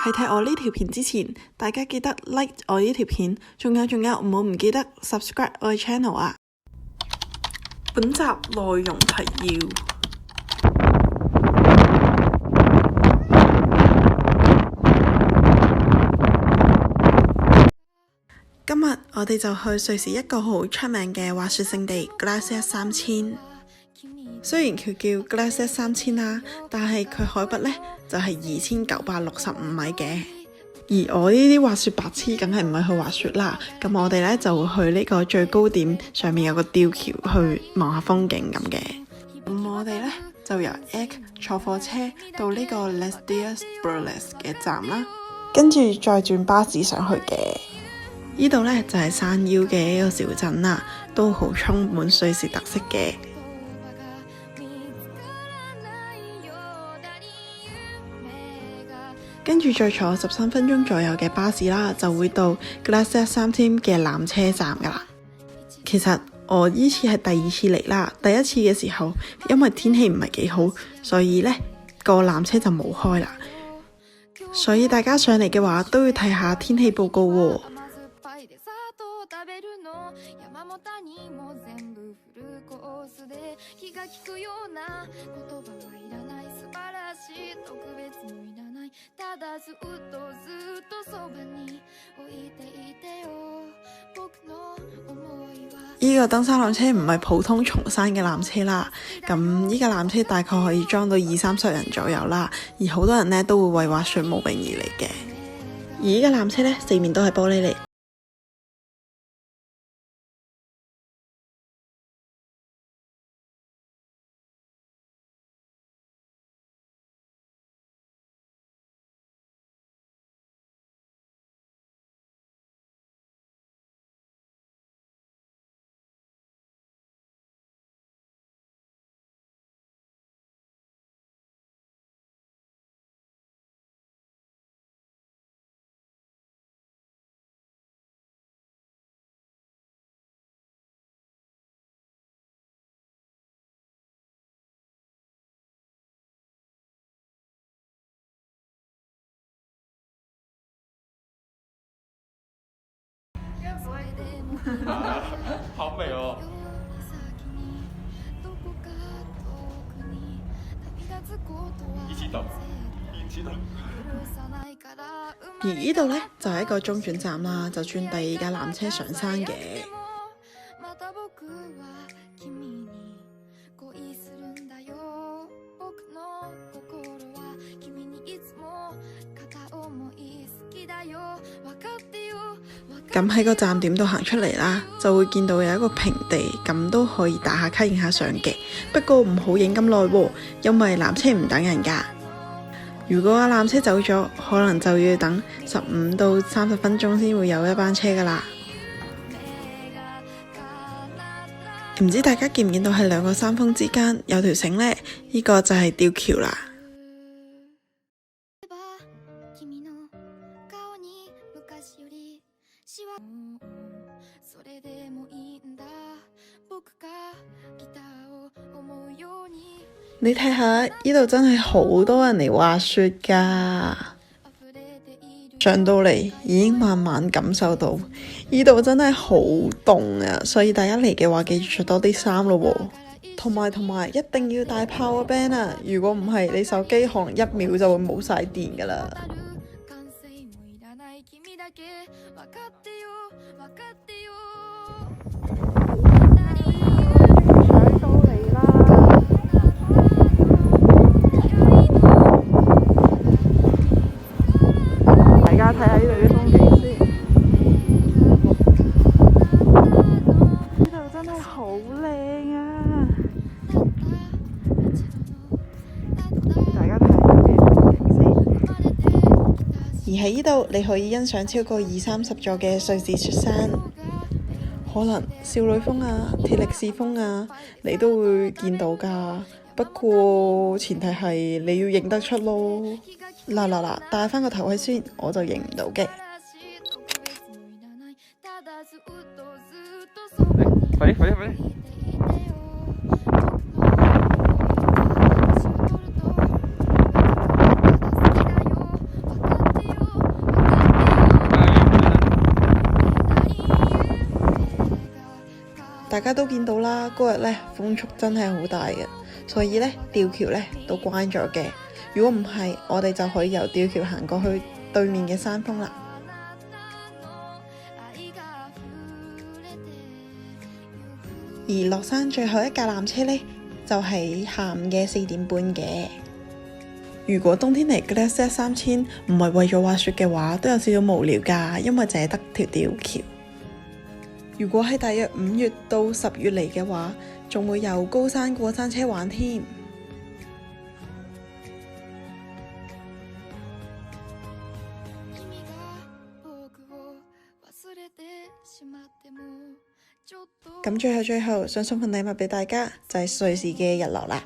喺睇我呢條片之前，大家記得 like 我呢條片，仲有唔好唔記得 subscribe 我嘅 channel 啊！本集內容提要：今日我哋就去瑞士一個好出名嘅滑雪勝地 Glacier 3000。雖然佢叫 Glacier 3000啦，但係佢海拔呢就係2965米嘅。而我呢啲滑雪白痴梗係唔係去滑雪啦，咁我哋呢就會去呢個最高點上面有個吊橋去望下風景咁嘅。咁我哋呢就由 Egg 坐火車到呢個 Les Dias Breiles 嘅站啦，跟住再轉巴士上去嘅。呢度呢就係山腰嘅一個小鎮啦，都好充滿瑞士特色嘅。跟住再坐13分鐘左右嘅巴士啦，就會到 Glacier 3000嘅纜車站噶啦。其實我呢次係第二次嚟啦，第一次嘅時候因為天氣唔係幾好，所以呢個纜車就冇開啦。所以大家上嚟嘅話都要睇下天氣報告喎。呢個登山纜車唔係普通松山嘅纜車啦，咁呢個纜車大概可以裝到20-30人左右啦，而好多人呢都會為滑雪慕名而嚟嘅。而呢個纜車呢，四面都係玻璃嚟。好美哦！一起走，一起走。而呢度呢，就係一個中轉站啦，就轉第二架纜車上山嘅。咁喺個站點度行出嚟啦，就會見到有一個平地，咁都可以打下卡影下相嘅。不過唔好影咁耐喎，因為纜車唔等人㗎。如果纜車走咗，可能就要等15到30分鐘先會有一班車㗎啦。唔知大家見唔見到喺兩個山峰之間有條繩呢？呢個就係吊橋啦。你睇下，呢度真係好多人嚟滑雪㗎。上到嚟已經慢慢感受到，呢度真係好凍啊！所以大家嚟嘅話，記住着多啲衫咯喎。同埋一定要帶 power bank 啊！如果唔係，你手機可能1秒就會冇晒電㗎啦。大家睇下呢度啲風景先，呢度真係好靚啊！大家睇下呢度嘅風景先。而喺呢度，你可以欣賞超過20-30座嘅瑞士雪山，可能少女峰啊、鐵力士峰啊，你都會見到㗎。不過前提係你要認得出咯。嗱，戴翻個頭盔先，我就認唔到嘅。快啲！大家都見到啦，嗰日呢風速真係好大嘅，所以呢吊橋呢都關咗嘅。如果唔係，我哋就可以由吊橋行過去對面嘅山峰啦。而落山最後一架纜車呢，就係下午嘅4點半嘅。如果冬天嚟 Glacier 3000唔係為咗滑雪嘅話，都有少少無聊㗎，因為淨係得條吊橋。如果喺大約5月到10月嚟嘅話，仲會有高山過山車玩添。咁最後想送份禮物俾大家，就係瑞士嘅日落啦。